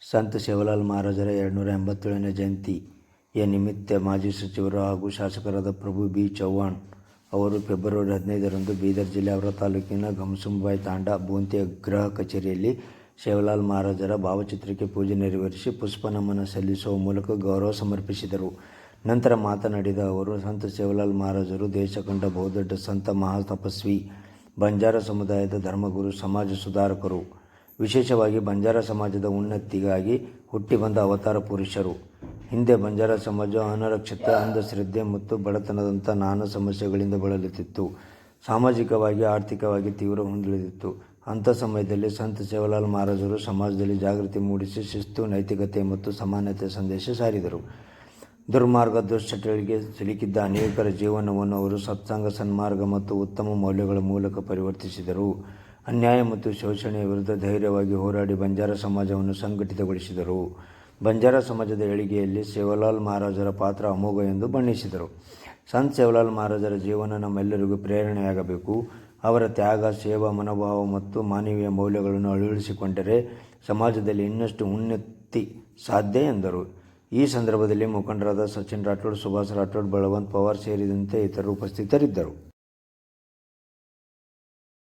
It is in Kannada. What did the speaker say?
ಸಂತ ಸೇವಾಲಾಲ್ ಮಹಾರಾಜರ 287ನೇ ಜಯಂತಿಯ ನಿಮಿತ್ತ ಮಾಜಿ ಸಚಿವರು ಹಾಗೂ ಶಾಸಕರಾದ ಪ್ರಭು ಬಿ. ಚವ್ಹಾಣ್ ಅವರು ಫೆಬ್ರವರಿ 15ರಂದು ಬೀದರ್ ಜಿಲ್ಲೆ ಔರಾ ತಾಲೂಕಿನ ಘಮಸುಂಬಾಯಿ ತಾಂಡಾ ಬೂಂತಿಯ ಗೃಹ ಕಚೇರಿಯಲ್ಲಿ ಸೇವಾಲಾಲ್ ಮಹಾರಾಜರ ಭಾವಚಿತ್ರಕ್ಕೆ ಪೂಜೆ ನೆರವೇರಿಸಿ ಪುಷ್ಪನಮನ ಸಲ್ಲಿಸುವ ಮೂಲಕ ಗೌರವ ಸಮರ್ಪಿಸಿದರು. ನಂತರ ಮಾತನಾಡಿದ ಅವರು, ಸಂತ ಸೇವಾಲಾಲ್ ಮಹಾರಾಜರು ದೇಶ ಕಂಡ ಬಹುದೊಡ್ಡ ಸಂತ, ಮಹಾತಪಸ್ವಿ, ಬಂಜಾರ ಸಮುದಾಯದ ಧರ್ಮಗುರು, ಸಮಾಜ ಸುಧಾರಕರು. ವಿಶೇಷವಾಗಿ ಬಂಜಾರ ಸಮಾಜದ ಉನ್ನತಿಗಾಗಿ ಹುಟ್ಟಿ ಬಂದ ಅವತಾರ ಪುರುಷರು. ಹಿಂದೆ ಬಂಜಾರ ಸಮಾಜ ಅನಕ್ಷರತೆ, ಅಂಧಶ್ರದ್ಧೆ ಮತ್ತು ಬಡತನದಂಥ ನಾನಾ ಸಮಸ್ಯೆಗಳಿಂದ ಬಳಲುತ್ತಿತ್ತು. ಸಾಮಾಜಿಕವಾಗಿ, ಆರ್ಥಿಕವಾಗಿ ತೀವ್ರ ಹಿಂದುಳಿದಿತ್ತು. ಅಂಥ ಸಮಯದಲ್ಲಿ ಸಂತ ಸೇವಾಲಾಲ್ ಮಹಾರಾಜರು ಸಮಾಜದಲ್ಲಿ ಜಾಗೃತಿ ಮೂಡಿಸಿ ಶಿಸ್ತು, ನೈತಿಕತೆ ಮತ್ತು ಸಮಾನತೆಯ ಸಂದೇಶ ಸಾರಿದರು. ದುರ್ಮಾರ್ಗ, ದುಶ್ಚಟಗಳಿಗೆ ಸಿಲುಕಿದ್ದ ಅನೇಕರ ಜೀವನವನ್ನು ಅವರು ಸತ್ಸಂಗ, ಸನ್ಮಾರ್ಗ ಮತ್ತು ಉತ್ತಮ ಮೌಲ್ಯಗಳ ಮೂಲಕ ಪರಿವರ್ತಿಸಿದರು. ಅನ್ಯಾಯ ಮತ್ತು ಶೋಷಣೆಯ ವಿರುದ್ಧ ಧೈರ್ಯವಾಗಿ ಹೋರಾಡಿ ಬಂಜಾರ ಸಮಾಜವನ್ನು ಸಂಘಟಿತಗೊಳಿಸಿದರು. ಬಂಜಾರ ಸಮಾಜದ ಏಳಿಗೆಯಲ್ಲಿ ಸೇವಾಲಾಲ್ ಮಹಾರಾಜರ ಪಾತ್ರ ಅಮೋಘ ಎಂದು ಬಣ್ಣಿಸಿದರು. ಸಂತ ಸೇವಾಲಾಲ್ ಮಹಾರಾಜರ ಜೀವನ ನಮ್ಮೆಲ್ಲರಿಗೂ ಪ್ರೇರಣೆಯಾಗಬೇಕು. ಅವರ ತ್ಯಾಗ, ಸೇವಾ ಮನೋಭಾವ ಮತ್ತು ಮಾನವೀಯ ಮೌಲ್ಯಗಳನ್ನು ಅಳವಡಿಸಿಕೊಂಡರೆ ಸಮಾಜದಲ್ಲಿ ಇನ್ನಷ್ಟು ಉನ್ನತಿ ಸಾಧ್ಯ ಎಂದರು. ಈ ಸಂದರ್ಭದಲ್ಲಿ ಮುಖಂಡರಾದ ಸಚಿನ್ ರಾಠೋಡ್, ಸುಭಾಸ್ ರಾಠೋಡ್, ಬಳವಂತ್ ಪವಾರ್ ಸೇರಿದಂತೆ ಇತರರು ಉಪಸ್ಥಿತರಿದ್ದರು.